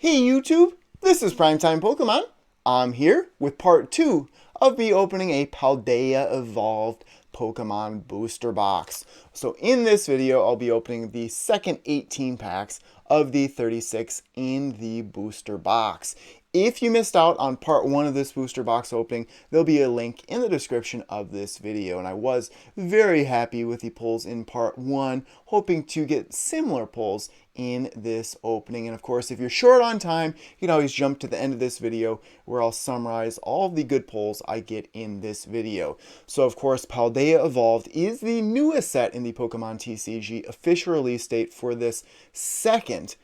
Hey YouTube, this is Primetime Pokemon. I'm here with part 2 of me opening a Paldea Evolved Pokemon booster box. So in this video, I'll be opening the second 18 packs of the 36 in the booster box. If you missed out on part 1 of this booster box opening, there'll be a link in the description of this video. And I was very happy with the pulls in part 1, hoping to get similar pulls in this opening. And of course, if you're short on time, you can always jump to the end of this video where I'll summarize all of the good pulls I get in this video. So of course, Paldea Evolved is the newest set in the Pokemon TCG official release date for this second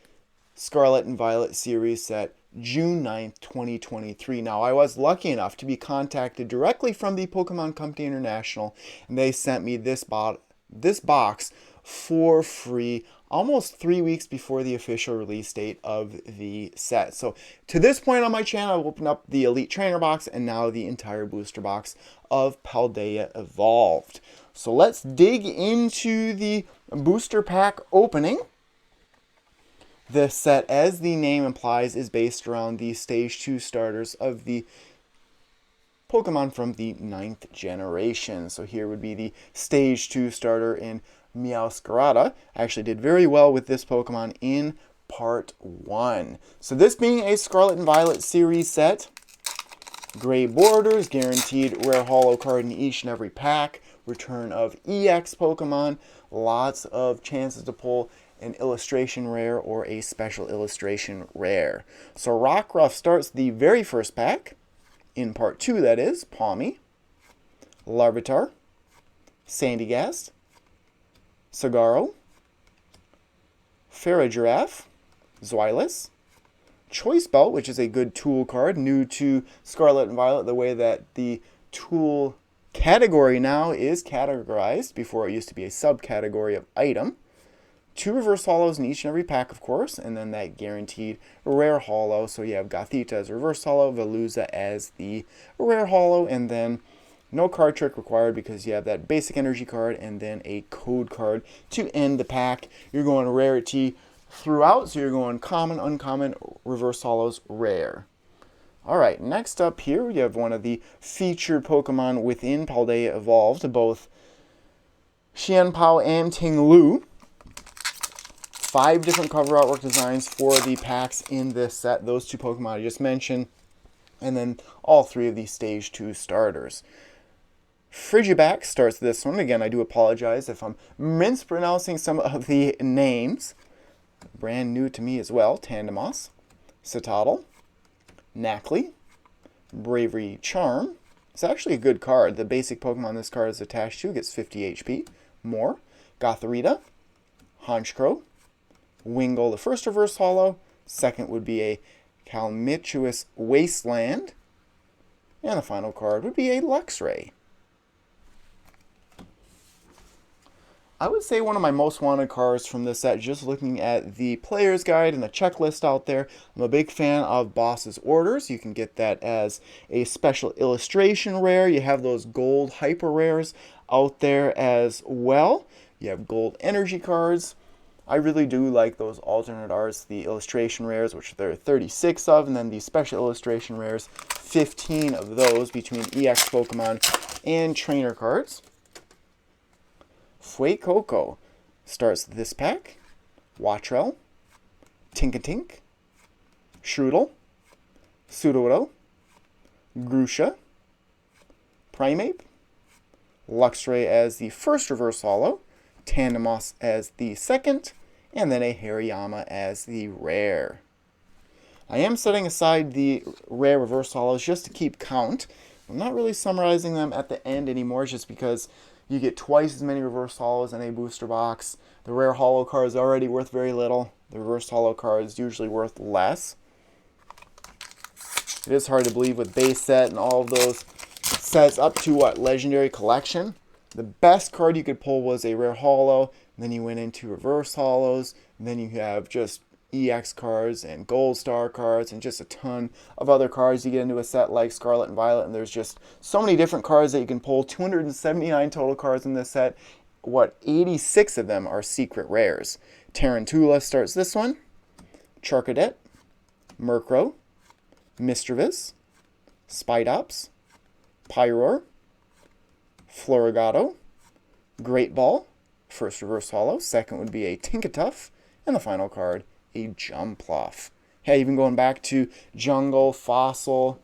Scarlet and Violet series set, June 9th, 2023. Now, I was lucky enough to be contacted directly from the Pokemon Company International, and they sent me this box for free almost 3 weeks before the official release date of the set. So to this point on my channel, I've opened up the Elite Trainer box and now the entire booster box of Paldea Evolved. So let's dig into the booster pack opening. This set, as the name implies, is based around the Stage 2 starters of the Pokemon from the 9th generation. So here would be the Stage 2 starter in Meowscarada. I actually did very well with this Pokemon in part 1. So this being a Scarlet and Violet series set, gray borders, guaranteed rare holo card in each and every pack, return of EX Pokemon, lots of chances to pull an illustration rare or a special illustration rare. So Rockruff starts the very first pack, in part 2 that is, Palmy, Larvitar, Sandygast, Sagaro, Farigiraf, Zweilous, Choice Belt, which is a good tool card, new to Scarlet and Violet, the way that the tool category now is categorized. Before it used to be a subcategory of item. 2 reverse holos in each and every pack, of course, and then that guaranteed rare holo. So you have Gothita as reverse holo, Veluza as the rare holo, and then no card trick required because you have that basic energy card and then a code card to end the pack. You're going rarity throughout, so you're going common, uncommon, reverse holos, rare. Alright, next up here you have one of the featured Pokemon within Paldea Evolved, both Xianpao and Ting-Lu. 5 different cover artwork designs for the packs in this set. Those 2 Pokemon I just mentioned. And then all 3 of these Stage 2 starters. Frigiback starts this one. Again, I do apologize if I'm mispronouncing some of the names. Brand new to me as well. Tandemos, Citadel, Knackley, Bravery Charm. It's actually a good card. The basic Pokemon this card is attached to gets 50 HP. More. Gothorita, Honchkrow, Wingull, the first reverse holo. Second would be a Calmichuous Wasteland. And the final card would be a Luxray. I would say one of my most wanted cards from this set, just looking at the player's guide and the checklist out there. I'm a big fan of Boss's Orders. You can get that as a special illustration rare. You have those gold hyper rares out there as well. You have gold energy cards. I really do like those alternate arts, the illustration rares, which there are 36 of, and then the special illustration rares, 15 of those between EX Pokemon and trainer cards. Fuecoco starts this pack. Watrel, Tinkatink, Shroodle, Sudowoodo, Grusha, Primeape, Luxray as the first reverse holo, Tandemos as the second, and then a Hariyama as the rare. I am setting aside the rare reverse holos just to keep count. I'm not really summarizing them at the end anymore just because you get twice as many reverse holos in a booster box. The rare holo card is already worth very little. The reverse holo card is usually worth less. It is hard to believe with base set and all of those sets up to what, Legendary Collection. The best card you could pull was a rare holo, then you went into reverse holos, and then you have just EX cards and Gold Star cards and just a ton of other cards. You get into a set like Scarlet and Violet, and there's just so many different cards that you can pull. 279 total cards in this set. 86 of them are secret rares. Tarantula starts this one. Charcadet, Murkrow, Mischievous, Spidops, Pyroar, Floragato, Great Ball, first reverse holo, second would be a Tinkatuff, and the final card, a Jumpluff. Hey, even going back to Jungle, Fossil,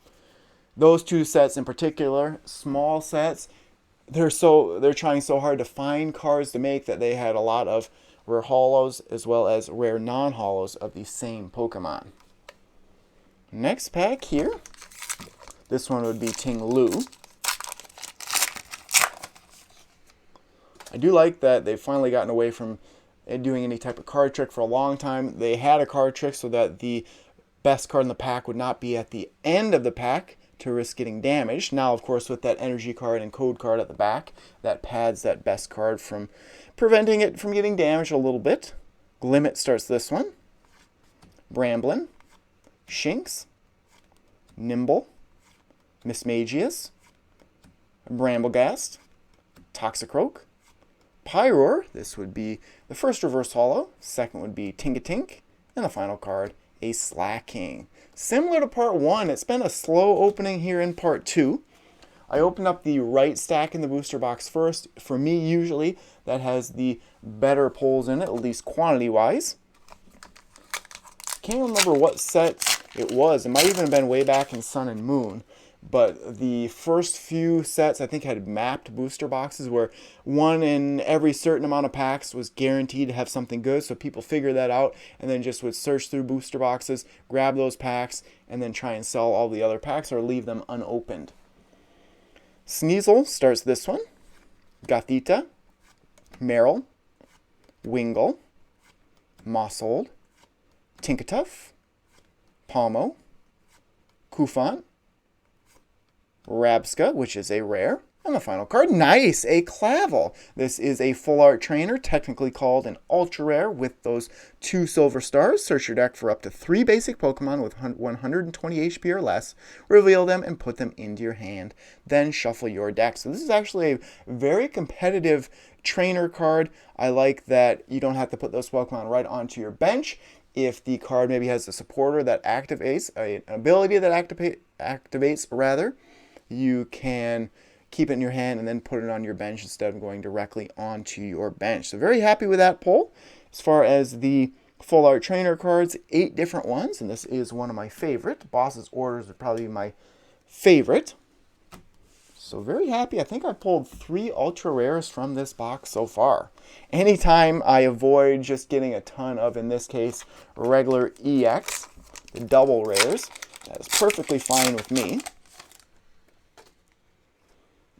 those two sets in particular, small sets, they're trying so hard to find cards to make that they had a lot of rare holos as well as rare non-holos of the same Pokemon. Next pack here, this one would be Ting Lu. I do like that they've finally gotten away from doing any type of card trick for a long time. They had a card trick so that the best card in the pack would not be at the end of the pack to risk getting damaged. Now, of course, with that energy card and code card at the back, that pads that best card from preventing it from getting damaged a little bit. Glimmet starts this one. Bramblin, Shinx, Nimble, Mismagius, Bramblegast, Toxicroak, Pyroar, this would be the first reverse holo, second would be Tinkatink, and the final card, a Slacking. Similar to part 1, it's been a slow opening here in part 2. I opened up the right stack in the booster box first. For me, usually, that has the better pulls in it, at least quantity-wise. Can't remember what set it was. It might even have been way back in Sun and Moon. But the first few sets, I think, had mapped booster boxes where one in every certain amount of packs was guaranteed to have something good. So people figured that out and then just would search through booster boxes, grab those packs, and then try and sell all the other packs or leave them unopened. Sneasel starts this one. Gothita, Meryl, Wingull, Maushold, Tinkatuff, Palmo, Kufant, Rabska, which is a rare, and the final card, nice, a Clavel. This is a full art trainer, technically called an ultra rare with those 2 silver stars. Search your deck for up to 3 basic Pokemon with 120 HP or less, reveal them and put them into your hand, then shuffle your deck. So this is actually a very competitive trainer card. I like that you don't have to put those Pokemon right onto your bench. If the card maybe has a supporter that activates, an ability that activates rather, you can keep it in your hand and then put it on your bench instead of going directly onto your bench. So very happy with that pull. As far as the full art trainer cards, 8 different ones, and this is one of my favorite. Boss's Orders would probably be my favorite. So very happy. I think I pulled 3 ultra rares from this box so far. Anytime I avoid just getting a ton of, in this case, regular EX, the double rares, that is perfectly fine with me.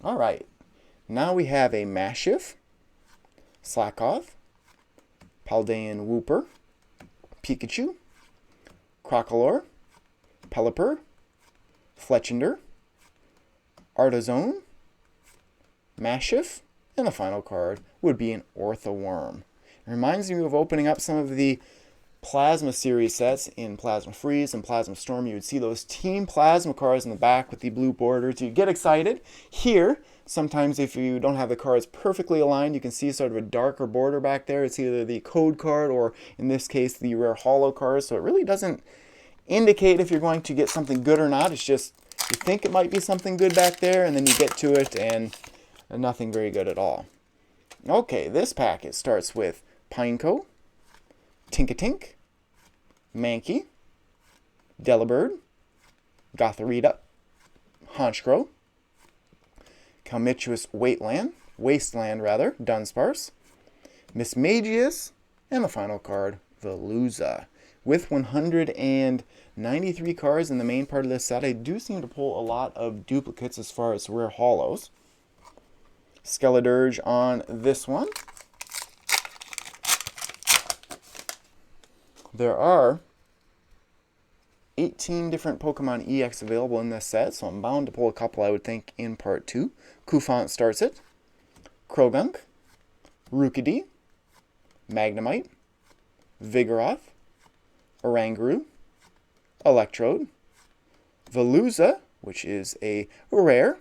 Alright, now we have a Maschiff, Slakoth, Paldean Wooper, Pikachu, Crocalor, Pelipper, Fletchinder, Artazone, Maschiff, and the final card would be an Orthoworm. It reminds me of opening up some of the Plasma series sets in Plasma Freeze and Plasma Storm. You would see those Team Plasma cards in the back with the blue borders. You'd get excited. Here, sometimes if you don't have the cards perfectly aligned, you can see sort of a darker border back there. It's either the code card or, in this case, the rare holo card. So it really doesn't indicate if you're going to get something good or not. It's just you think it might be something good back there, and then you get to it, and nothing very good at all. Okay, this packet starts with Pineco, Tinkatink, Mankey, Delibird, Gothorita, Honchkrow, Calmichuous Wasteland, Dunsparce, Mismagius, and the final card, Veluza. With 193 cards in the main part of this set, I do seem to pull a lot of duplicates as far as rare holos. Skeledirge on this one. There are 18 different Pokemon EX available in this set, so I'm bound to pull a couple, I would think, in part 2. Kufant starts it. Krogunk, Rookidee, Magnemite, Vigoroth, Oranguru, Electrode, Veluza, which is a rare,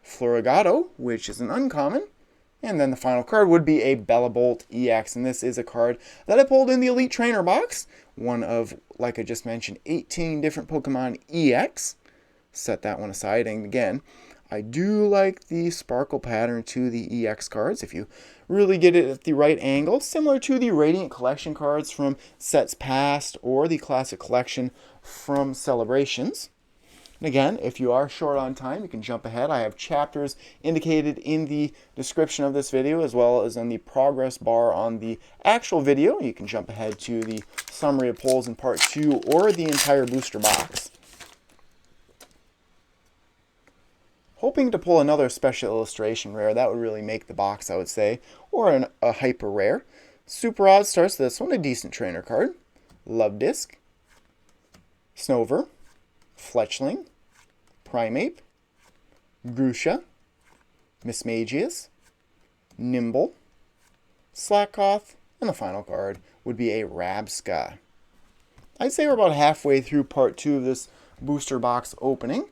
Floragato, which is an uncommon, And then the final card would be a Bellabolt EX, and this is a card that I pulled in the Elite Trainer box. One of, like I just mentioned, 18 different Pokemon EX. Set that one aside, and again, I do like the sparkle pattern to the EX cards if you really get it at the right angle, similar to the Radiant Collection cards from sets past or the Classic Collection from Celebrations. And again, if you are short on time, you can jump ahead. I have chapters indicated in the description of this video as well as in the progress bar on the actual video. You can jump ahead to the summary of polls in part 2 or the entire booster box. Hoping to pull another special illustration rare. That would really make the box, I would say. Or a hyper rare. Super odd starts this one, a decent trainer card. Love Disc. Snover. Fletchling. Primeape. Grusha. Mismagius. Nimble. Slakoth. And the final card would be a Rabsca. I'd say we're about halfway through part 2 of this booster box opening.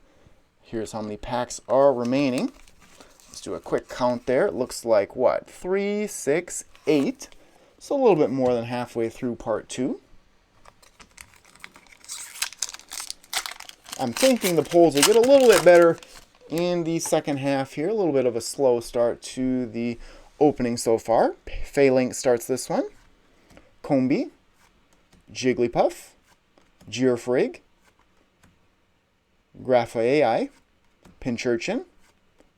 Here's how many packs are remaining. Let's do a quick count there. It looks like, what, 3, 6, 8. So a little bit more than halfway through part 2. I'm thinking the polls will get a little bit better in the second half here. A little bit of a slow start to the opening so far. Phalanx starts this one. Combee. Jigglypuff. Geofrig. Grapha AI. Pinchurchin,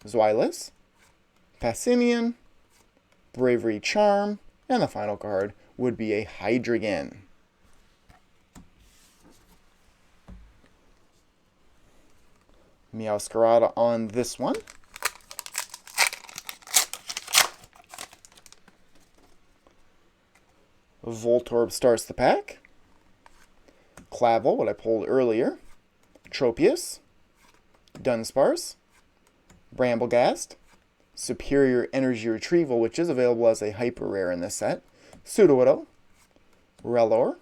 Zweilous, Passimian, Bravery Charm, and the final card would be a Hydreigon. Meowscarada on this one. Voltorb starts the pack. Clavel, what I pulled earlier. Tropius. Dunsparce, Bramblegast, Superior Energy Retrieval, which is available as a hyper rare in this set, Sudowoodo, Rellor,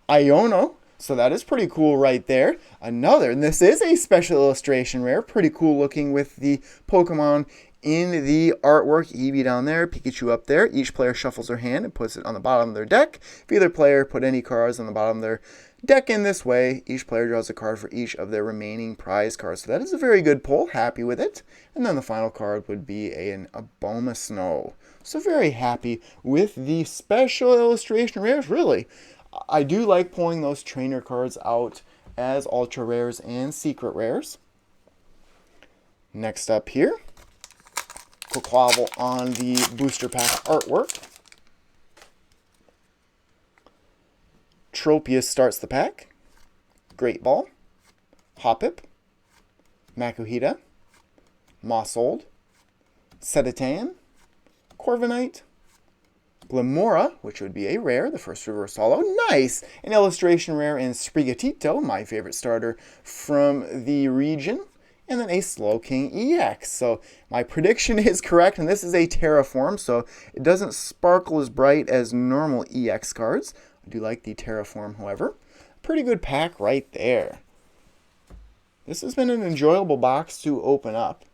Iono, so that is pretty cool right there. Another, and this is a special illustration rare, pretty cool looking with the Pokemon in the artwork. Eevee down there, Pikachu up there. Each player shuffles their hand and puts it on the bottom of their deck. If either player put any cards on the bottom of their deck in this way, each player draws a card for each of their remaining prize cards. So that is a very good pull. Happy with it. And then the final card would be an Abomasnow. So very happy with the special illustration rares. Really, I do like pulling those trainer cards out as ultra rares and secret rares. Next up here, Quaquaval on the booster pack artwork. Tropius starts the pack. Great Ball. Hoppip. Makuhita. Mossold. Sedatan. Corviknight. Glimora, which would be a rare, the first reverse holo. Nice! An illustration rare in Sprigatito, my favorite starter from the region. And then a Slowking EX. So my prediction is correct, and this is a Terraform, so it doesn't sparkle as bright as normal EX cards. I do like the Terraform, however. Pretty good pack right there. This has been an enjoyable box to open up.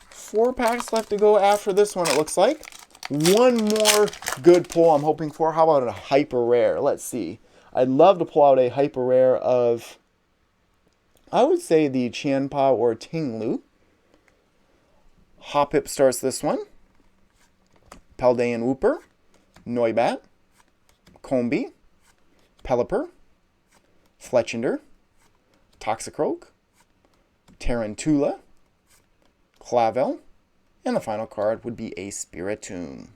4 packs left to go after this one, it looks like. One more good pull I'm hoping for. How about a hyper rare? Let's see. I'd love to pull out a hyper rare of, I would say, the Qianpa or Tinglu. Hoppip starts this one. Paldea Wooper. Noibat. Combee. Pelipper. Fletchinder. Toxicroak. Tarantula. Clavel. And the final card would be a Spiritomb.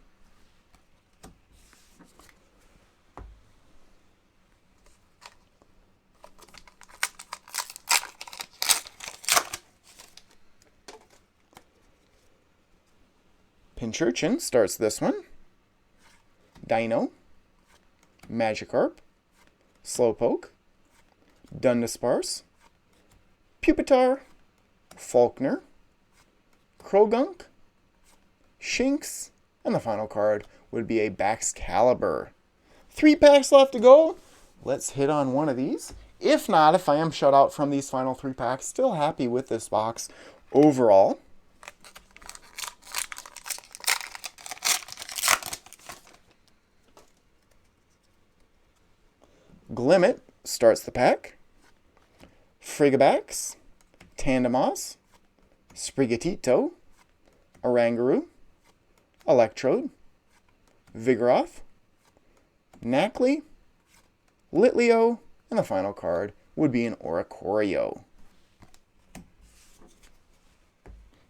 Pinchurchin starts this one. Dino. Magikarp. Slowpoke. Dunsparce. Pupitar. Faulkner. Krogunk. Shinx. And the final card would be a Baxcalibur. 3 packs left to go. Let's hit on one of these. If not, if I am shut out from these final 3 packs, still happy with this box overall. Glimmet starts the pack. Frigibax, Tandemos, Sprigatito, Oranguru, Electrode, Vigoroth, Knackley, Litleo, and the final card would be an Oricorio.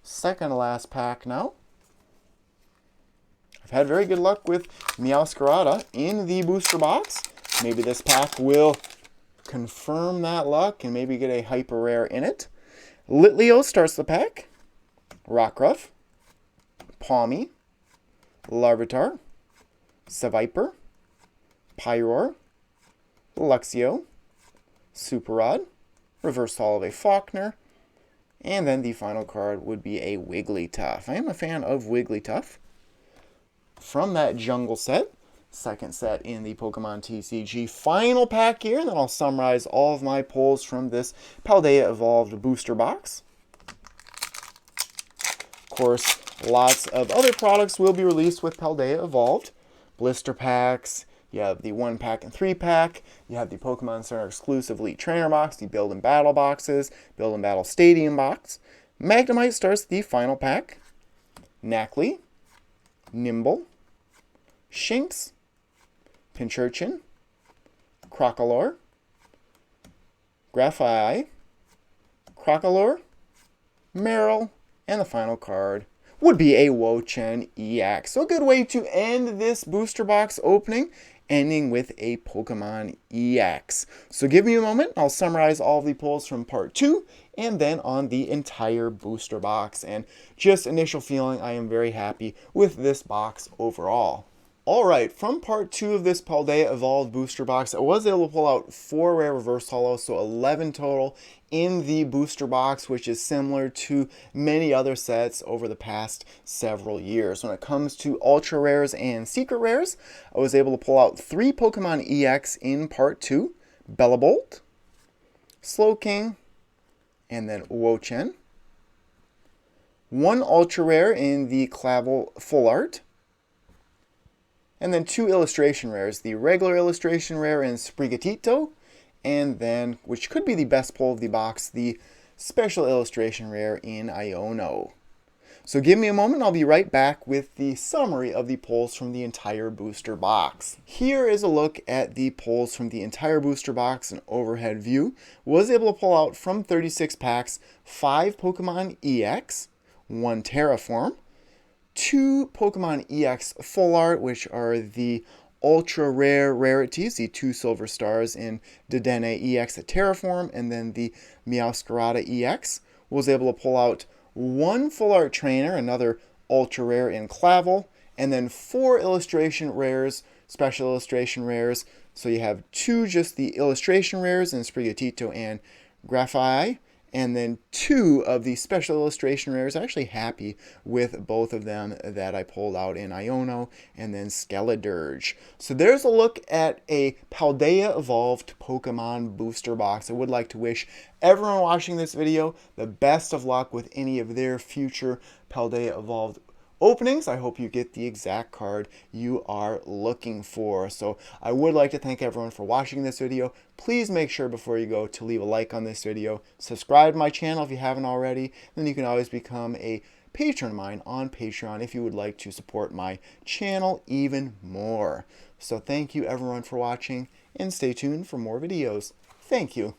Second to last pack now. I've had very good luck with Meowscarada in the booster box. Maybe this pack will confirm that luck and maybe get a hyper rare in it. Litleo starts the pack. Rockruff, Pawmi, Larvitar, Seviper, Pyroar, Luxio, Super Rod, Reverse Holo of a Faulkner, and then the final card would be a Wigglytuff. I am a fan of Wigglytuff. From that jungle set, second set in the Pokemon TCG final pack here, and then I'll summarize all of my pulls from this Paldea Evolved booster box. Of course, lots of other products will be released with Paldea Evolved. Blister packs, you have the 1-pack and 3-pack, you have the Pokemon Center exclusive Elite Trainer box, the Build and Battle boxes, Build and Battle Stadium box. Magnemite starts the final pack. Knackley, Nimble, Shinx, Pincurchin, Crocalor, Grafai, Crocalor, Marill, and the final card would be a Wo-Chien EX. So a good way to end this booster box opening, ending with a Pokemon EX. So give me a moment, I'll summarize all the pulls from part 2 and then on the entire booster box. And just initial feeling, I am very happy with this box overall. Alright, from part 2 of this Paldea Evolved booster box, I was able to pull out 4 rare reverse holos, so 11 total in the booster box, which is similar to many other sets over the past several years. When it comes to ultra rares and secret rares, I was able to pull out 3 Pokemon EX in part 2, Bellabolt, Slowking, and then Wo-Chien. 1 ultra rare in the Quaquaval Full Art. And then 2 illustration rares, the regular illustration rare in Sprigatito, and then, which could be the best pull of the box, the special illustration rare in Iono. So give me a moment, I'll be right back with the summary of the pulls from the entire booster box. Here is a look at the pulls from the entire booster box, an overhead view. Was able to pull out from 36 packs, 5 Pokemon EX, 1 Terraform, 2 Pokemon EX Full Art, which are the ultra rare rarities, the 2 Silver Stars in Dedenne EX at Terraform, and then the Meowscarada EX. Was able to pull out 1 Full Art Trainer, another ultra rare in Quaquaval, and then 4 illustration rares, special illustration rares. So you have 2 just the illustration rares in Sprigatito and Grafai, and then 2 of the special illustration rares. Actually happy with both of them that I pulled out in Iono and then Skeledirge. So there's a look at a Paldea Evolved Pokemon booster box. I would like to wish everyone watching this video the best of luck with any of their future Paldea Evolved openings. I hope you get the exact card you are looking for. So I would like to thank everyone for watching this video. Please make sure before you go to leave a like on this video, subscribe to my channel if you haven't already, then you can always become a patron of mine on Patreon if you would like to support my channel even more. So thank you everyone for watching, and stay tuned for more videos. Thank you.